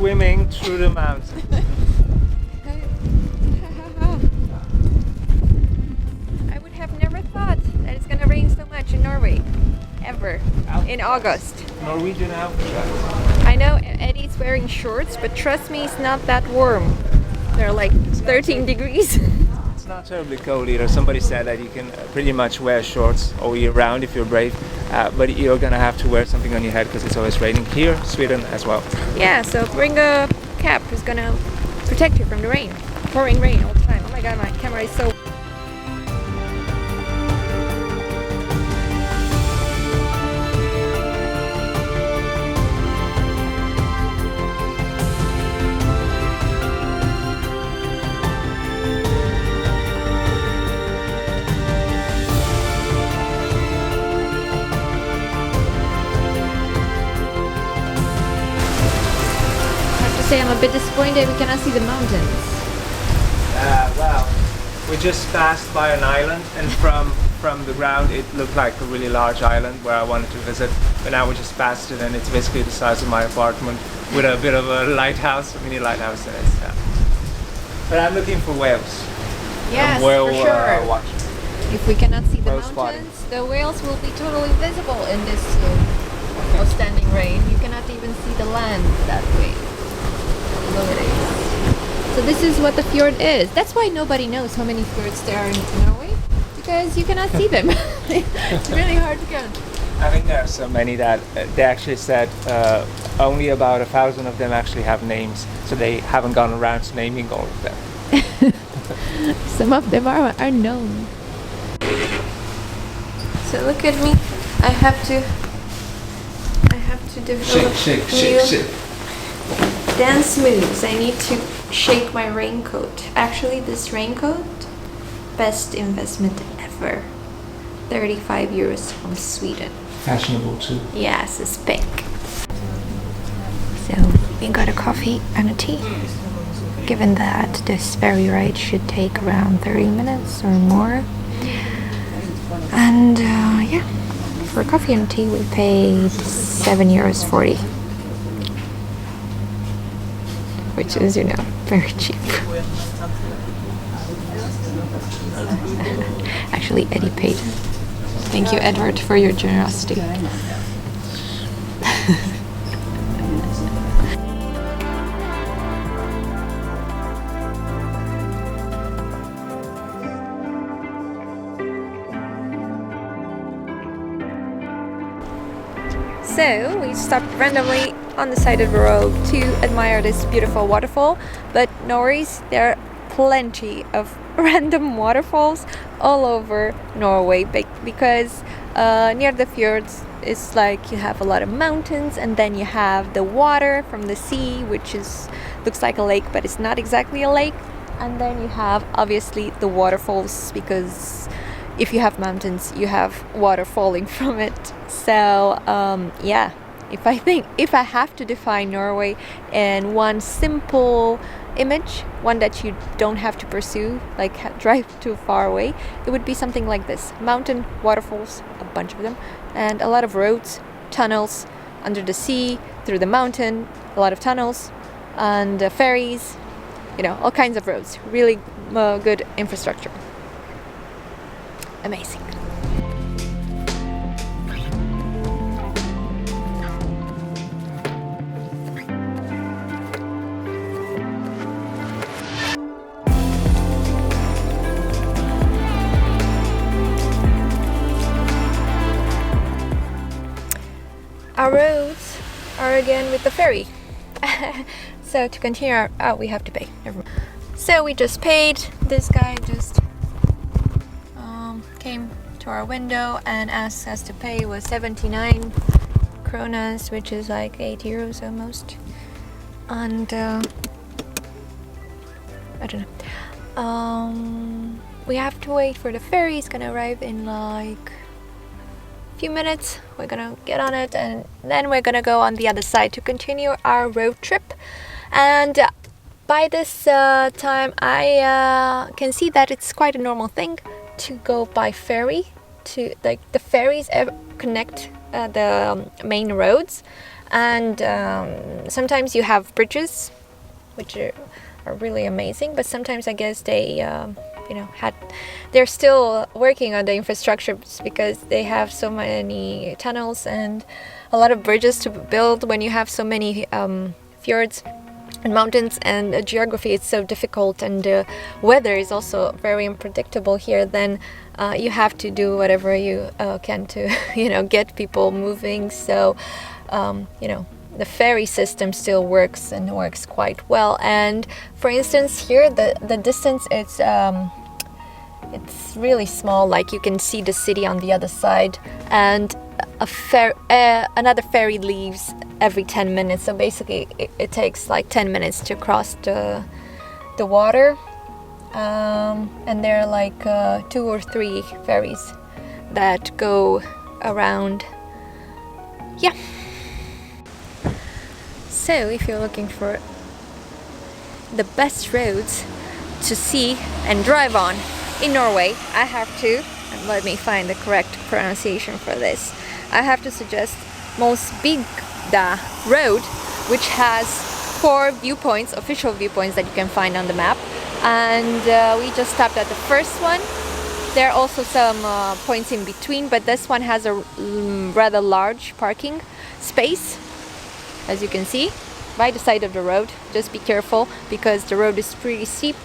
swimming through the mountains. I would have never thought that it's gonna rain so much in Norway. Ever. In August. Norwegian outfit. I know Eddie's wearing shorts, but trust me, it's not that warm. They're like 13 degrees. It's not terribly cold either. Somebody said that you can pretty much wear shorts all year round if you're brave, but you're gonna have to wear something on your head because it's always raining here, Sweden as well. Yeah, so bring a cap who's gonna protect you from the rain. Pouring rain all the time. Oh my god, my camera is so... I'm a bit disappointed we cannot see the mountains. Well, we just passed by an island, and from the ground it looked like a really large island where I wanted to visit, but now we just passed it and it's basically the size of my apartment with a bit of a lighthouse, a mini lighthouse in it. Yeah. But I'm looking for whales. Yes, whale, for sure. watching. If we cannot see the Whale mountains, spotting. the whales will be totally visible in this outstanding rain. You cannot even see the land that way. So this is what the fjord is. That's why nobody knows how many fjords there are in Norway, because you cannot see them. It's really hard to count. I think there are so many that they actually said only about 1,000 of them actually have names, so they haven't gone around naming all of them. Some of them are unknown. So look at me. I have to develop Shake. dance moves. I need to shake my raincoat. Actually, this raincoat, best investment ever. 35 euros from Sweden. Fashionable too. Yes, it's pink. So we got a coffee and a tea. Given that this ferry ride should take around 30 minutes or more. And yeah, for coffee and tea we paid €7.40. Which is, you know, very cheap. Actually, Eddie paid. Thank you, Edward, for your generosity. So we stopped randomly on the side of the road to admire this beautiful waterfall, but Norway's there are plenty of random waterfalls all over Norway because near the fjords it's like you have a lot of mountains, and then you have the water from the sea, which looks like a lake but it's not exactly a lake, and then you have obviously the waterfalls, because if you have mountains you have water falling from it. So yeah, if I have to define Norway in one simple image, one that you don't have to pursue, like drive too far away, it would be something like this: mountain, waterfalls, a bunch of them, and a lot of roads, tunnels under the sea, through the mountain, a lot of tunnels, and ferries, you know, all kinds of roads. Really good infrastructure. Amazing. Our roads are again with the ferry. So to continue we have to pay. So we just paid. This guy just came to our window and asked us to pay was 79 kronas, which is like 8 euros almost. And I don't know. We have to wait for the ferry. It's gonna arrive in like few minutes. We're gonna get on it and then we're gonna go on the other side to continue our road trip. And by this time I can see that it's quite a normal thing to go by ferry, to like the ferries connect the main roads, And sometimes you have bridges, which are really amazing, but sometimes I guess they they're still working on the infrastructures because they have so many tunnels and a lot of bridges to build when you have so many fjords and mountains, and the geography is so difficult, and the weather is also very unpredictable here. Then you have to do whatever you can to get people moving. So the ferry system still works and works quite well. And for instance, here the distance it's really small. Like you can see the city on the other side, and another ferry leaves every 10 minutes. So basically, it takes like 10 minutes to cross the water. And there are like 2 or 3 ferries that go around. Yeah. So if you're looking for the best roads to see and drive on in Norway, I have to, and let me find the correct pronunciation for this, I have to suggest Molde road, which has 4 viewpoints, official viewpoints that you can find on the map. And we just stopped at the first one. There are also some points in between, but this one has a rather large parking space, as you can see, by the side of the road. Just be careful because the road is pretty steep.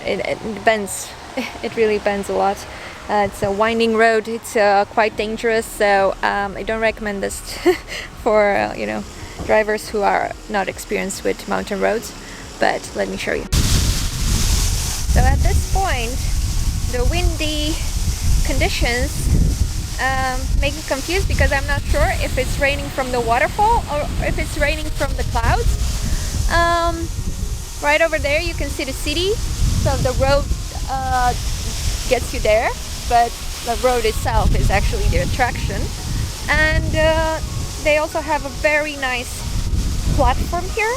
It bends. It really bends a lot. It's a winding road. It's quite dangerous, so I don't recommend this for drivers who are not experienced with mountain roads. But let me show you. So at this point, the windy conditions make me confused because I'm not sure if it's raining from the waterfall or if it's raining from the clouds. Right over there you can see the city, so the road gets you there, but the road itself is actually the attraction. And they also have a very nice platform here.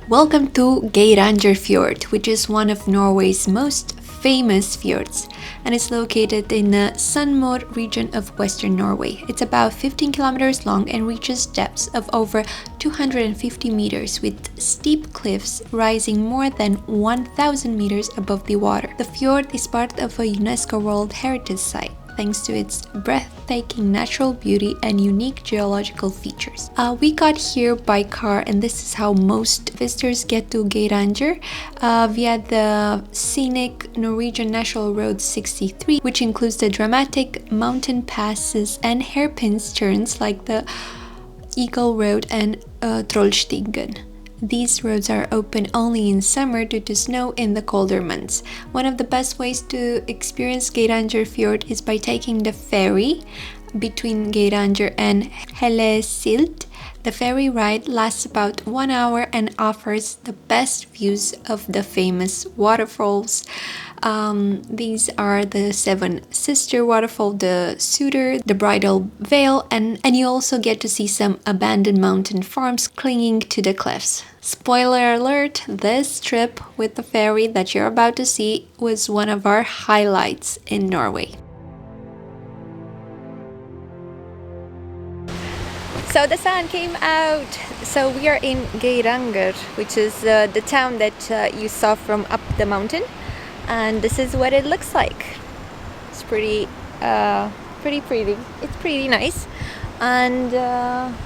Welcome to Geirangerfjord, which is one of Norway's most famous fjords, and it's located in the Sunnmøre region of western Norway. It's about 15 kilometers long and reaches depths of over 250 meters, with steep cliffs rising more than 1,000 meters above the water. The fjord is part of a UNESCO World Heritage Site, thanks to its breathtaking natural beauty and unique geological features. We got here by car, and this is how most visitors get to Geiranger, via the scenic Norwegian National Road 63, which includes the dramatic mountain passes and hairpin turns like the Eagle Road and Trollstigen. These roads are open only in summer due to snow in the colder months. One of the best ways to experience Geirangerfjord is by taking the ferry between Geiranger and Hellesylt. The ferry ride lasts about 1 hour and offers the best views of the famous waterfalls. These are the 7 Sister waterfall, the Suder, the Bridal Veil, and you also get to see some abandoned mountain farms clinging to the cliffs. Spoiler alert, this trip with the ferry that you're about to see was one of our highlights in Norway. So the sun came out. So we are in Geiranger, which is the town that you saw from up the mountain, and this is what it looks like. It's pretty pretty. It's pretty nice, and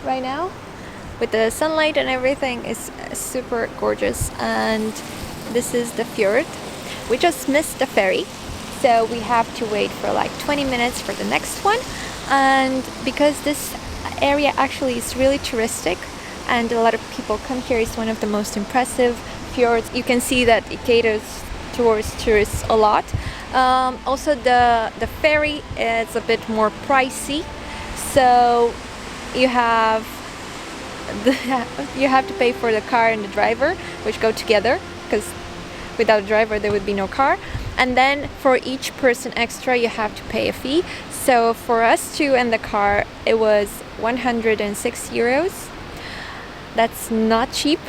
right now, with the sunlight and everything, is super gorgeous. And this is the fjord. We just missed the ferry, so we have to wait for like 20 minutes for the next one. And because this area actually is really touristic and a lot of people come here, it's one of the most impressive fjords. You can see that it caters towards tourists a lot. Also the ferry is a bit more pricey, so you have to pay for the car and the driver, which go together, because without a driver there would be no car. And then for each person extra you have to pay a fee. So for us two and the car, it was 106 euros. That's not cheap.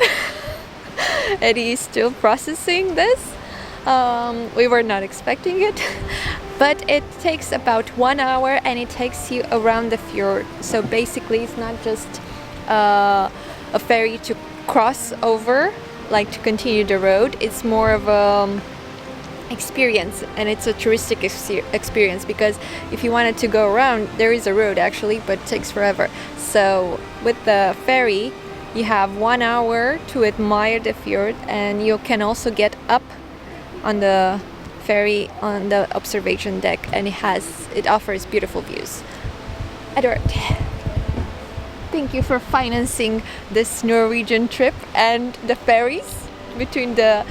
Eddie is still processing this. We were not expecting it. but it takes about 1 hour and it takes you around the fjord. So basically it's not just a ferry to cross over, like to continue the road. It's more of a experience, and it's a touristic experience, because if you wanted to go around, there is a road actually, but it takes forever. So with the ferry you have 1 hour to admire the fjord, and you can also get up on the ferry on the observation deck, and it offers beautiful views. Edward, thank you for financing this Norwegian trip and the ferries between the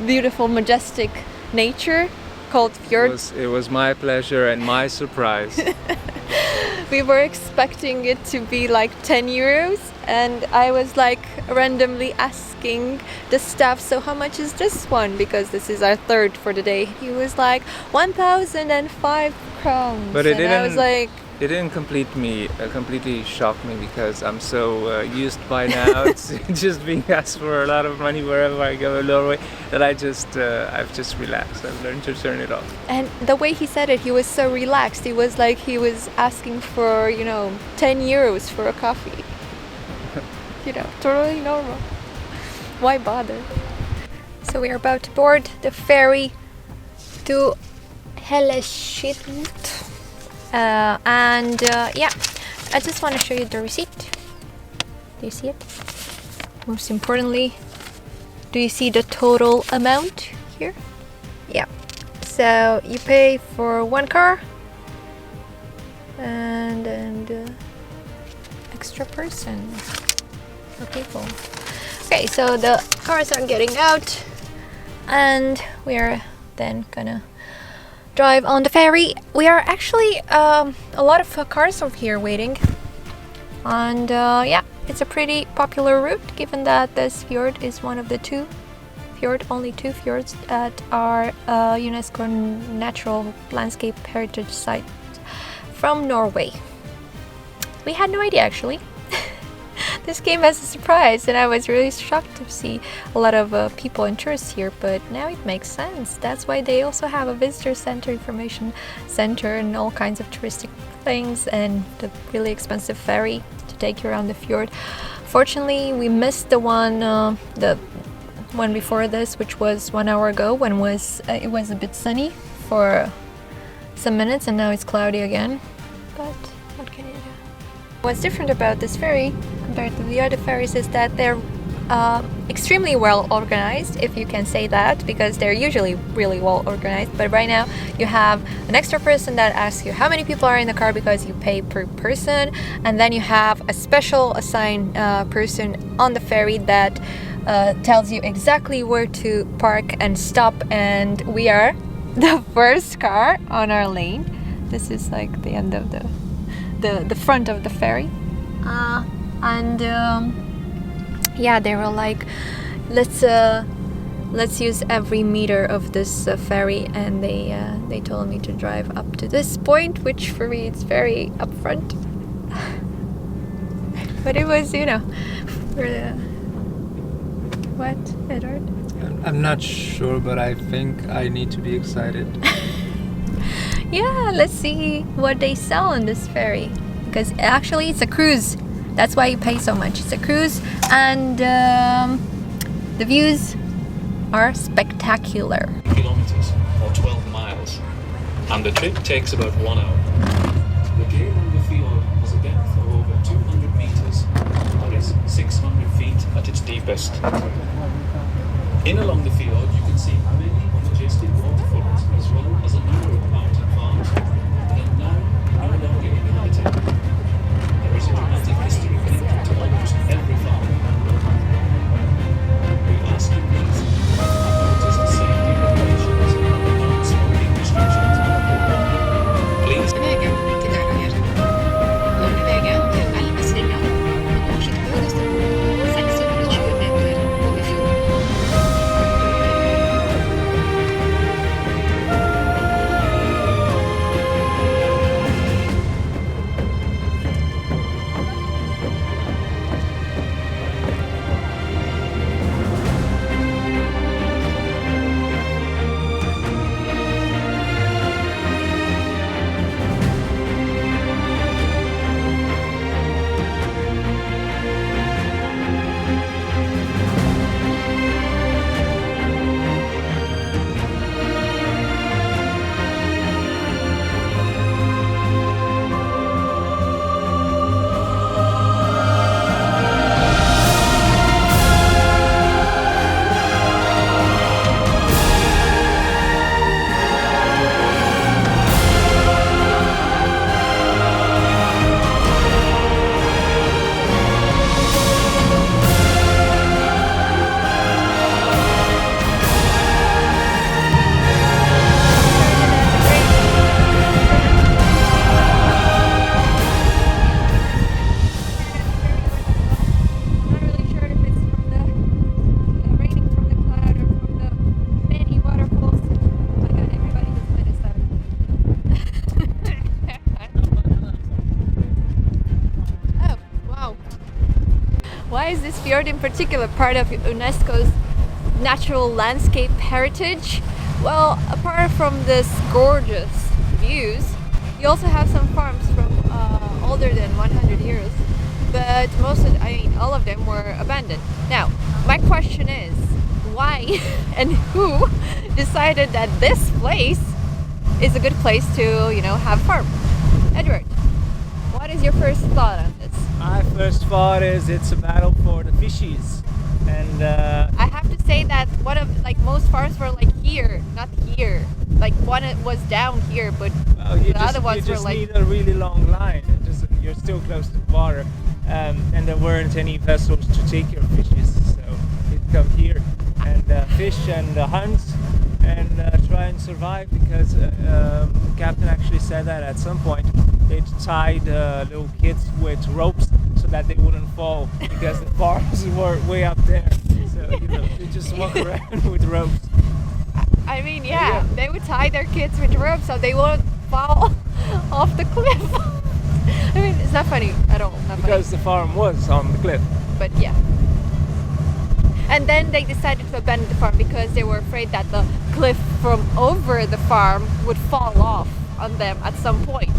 beautiful, majestic nature called fjords. It was my pleasure and my surprise. We were expecting it to be like 10 euros, and I was like randomly asking the staff, so how much is this one, because this is our third for the day. He was like 1,005 crowns, but it I was like, it didn't completely shock me, because I'm so used by now to just being asked for a lot of money wherever I go in Norway, that I've just relaxed. I've learned to turn it off. And the way he said it, he was so relaxed. It was like he was asking for 10 euros for a coffee. Totally normal. Why bother? So we are about to board the ferry to Hellesylt. Yeah, I just want to show you the receipt. Do you see it? Most importantly, do you see the total amount here? Yeah. So you pay for one car and extra person for people. Okay, so the cars are getting out, and we are then gonna drive on the ferry. We are actually a lot of cars over here waiting, and yeah, it's a pretty popular route, given that this fjord is one of the only two fjords that are UNESCO Natural Landscape Heritage Sites from Norway. We had no idea actually. This came as a surprise, and I was really shocked to see a lot of people and tourists here, but now it makes sense. That's why they also have a visitor center, information center, and all kinds of touristic things, and the really expensive ferry to take you around the fjord. Fortunately, we missed the one before this, which was 1 hour ago, when it was a bit sunny for some minutes, and now it's cloudy again. But what can you do? What's different about this ferry compared to the other ferries is that they're extremely well organized, if you can say that, because they're usually really well organized. But right now you have an extra person that asks you how many people are in the car, because you pay per person, and then you have a special assigned person on the ferry that tells you exactly where to park and stop, and we are the first car on our lane. This is like the end of the front of the ferry, and yeah, they were like, let's use every meter of this ferry, and they told me to drive up to this point, which for me it's very upfront. But it was, for the what, Edward? I'm not sure, but I think I need to be excited. Yeah, let's see what they sell on this ferry, because actually it's a cruise. That's why you pay so much. It's a cruise, and the views are spectacular. Kilometers or 12 miles, and the trip takes about 1 hour. The Geiranger Fjord has a depth of over 200 meters, that is 600 feet at its deepest. In along the fjord, you can see many majestic waterfalls, as well as a number of mountain farms that are now no longer inhabited. There is a dramatic history connected to almost every farm. We ask you please notice the safety regulations and the non-smoking restrictions. Please. Vägen till Geiranger. Ørnesvingen til Ørnesvingen. Når sitt høyeste punkt 620 meter over fjorden. fjord in particular part of UNESCO's natural landscape heritage? Well, apart from this gorgeous views, you also have some farms from older than 100 years, but all of them were abandoned. Now, my question is, why and who decided that this place is a good place to, have farm? Edward, what is your first thought on this? My first thought is it's a battle for the fishies, and I have to say that most farms were here, not here. One was down here, but the other ones were you just need a really long line. You're still close to the water, and there weren't any vessels to take your fishes, so you'd come here and fish and hunt and try and survive, because the captain actually said that at some point they tied little kids with ropes so that they wouldn't fall, because the farms were way up there, so they just walk around with ropes. I mean, yeah, they would tie their kids with ropes so they wouldn't fall off the cliff. I mean, it's not funny at all. Because the farm was on the cliff. But yeah. And then they decided to abandon the farm because they were afraid that the cliff from over the farm would fall off on them at some point.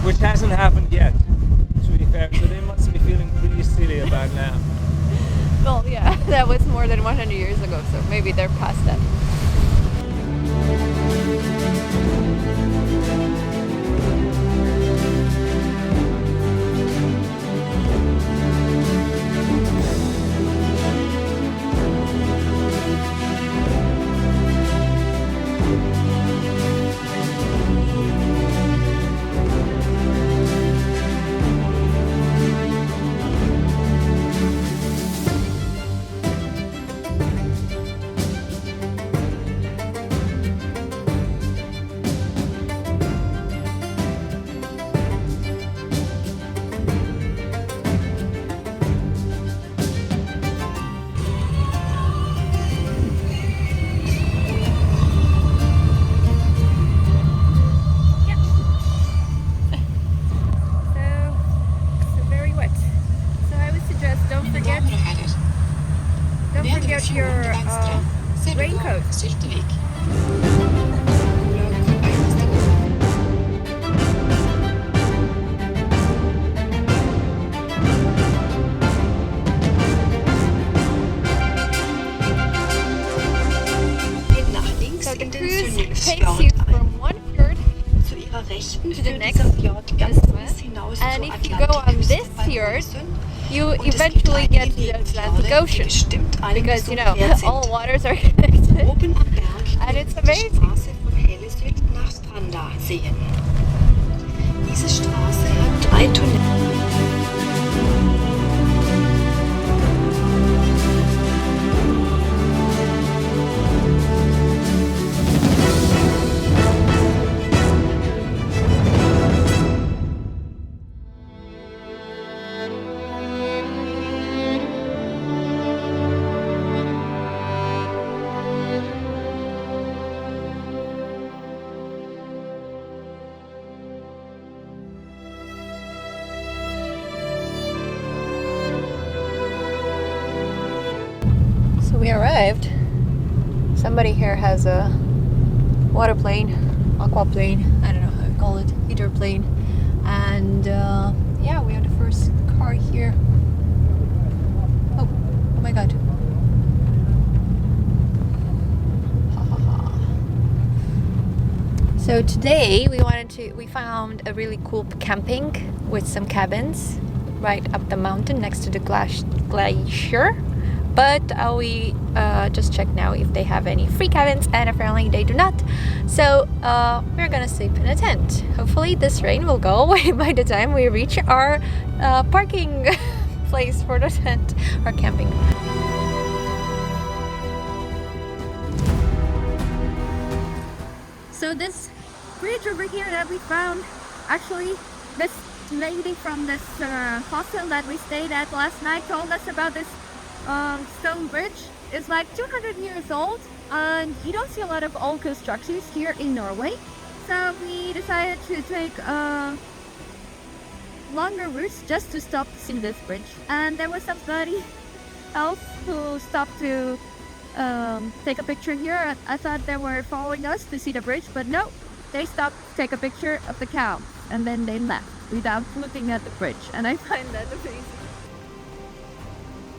Which hasn't happened yet, to be fair, so they must be feeling pretty silly about now. Well, yeah, that was more than 100 years ago, so maybe they're past that. Raincoat. So the cruise takes you from one fjord to the next, and if you go on this fjord, you eventually get to the Atlantic Ocean, because all waters are connected, and it's amazing. Hellesylt nach Stranda sehen. Diese Straße hat 3 Tunnel. We arrived. Somebody here has a water plane, aqua plane, I don't know how to call it, hydroplane, and yeah, we are the first car here. Oh my god. Ha ha ha. So today we found a really cool camping with some cabins right up the mountain next to the glacier. But we just check now if they have any free cabins, and apparently they do not. So we're gonna sleep in a tent. Hopefully this rain will go away by the time we reach our parking place for the tent, our camping. So this bridge over here that we found, actually this lady from this hostel that we stayed at last night told us about this stone bridge. Is like 200 years old, and you don't see a lot of old constructions here in Norway, so we decided to take longer routes just to stop to see this bridge. And there was somebody else who stopped to take a picture here. I thought they were following us to see the bridge, but no, they stopped to take a picture of the cow and then they left without looking at the bridge, and I find that amazing.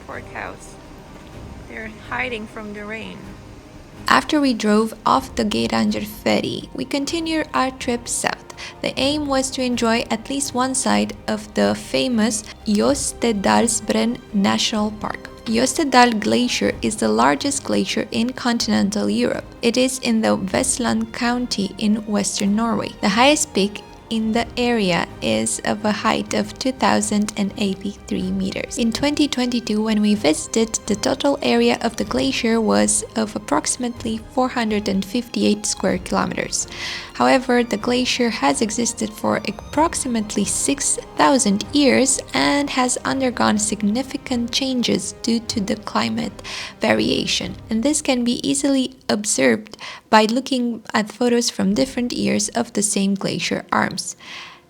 Poor cows. They're hiding from the rain. After we drove off the Geiranger ferry, we continued our trip south. The aim was to enjoy at least one side of the famous Jostedalsbreen National Park. Jostedal Glacier is the largest glacier in continental Europe. It is in the Vestland county in western Norway. The highest peak in the area is of a height of 2,083 meters. In 2022, when we visited, the total area of the glacier was of approximately 458 square kilometers. However, the glacier has existed for approximately 6,000 years and has undergone significant changes due to the climate variation. And this can be easily observed by looking at photos from different years of the same glacier arms.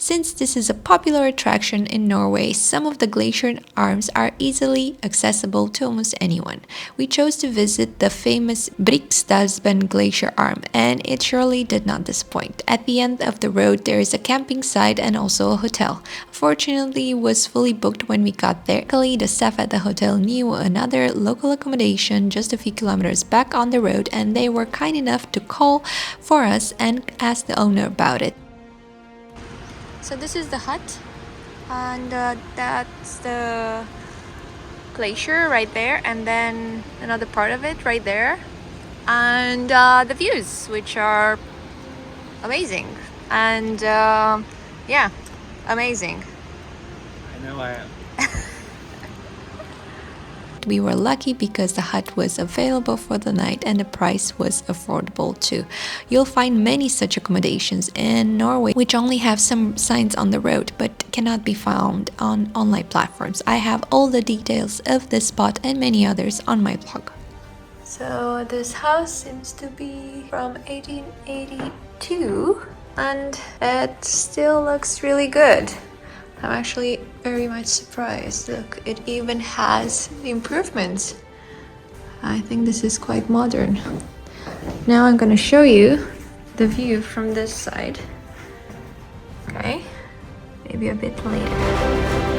Since this is a popular attraction in Norway, some of the glacier arms are easily accessible to almost anyone. We chose to visit the famous Briksdalsbreen glacier arm, and it surely did not disappoint. At the end of the road, there is a camping site and also a hotel. Unfortunately, it was fully booked when we got there. Luckily, the staff at the hotel knew another local accommodation just a few kilometers back on the road, and they were kind enough to call for us and ask the owner about it. So this is the hut, and that's the glacier right there, and then another part of it right there, and the views, which are amazing, and yeah, amazing. I know I am. We were lucky because the hut was available for the night and the price was affordable too. You'll find many such accommodations in Norway which only have some signs on the road but cannot be found on online platforms. I have all the details of this spot and many others on my blog. So this house seems to be from 1882 and it still looks really good. I'm actually very much surprised. Look, it even has improvements. I think this is quite modern. Now I'm gonna show you the view from this side. Okay, maybe a bit later.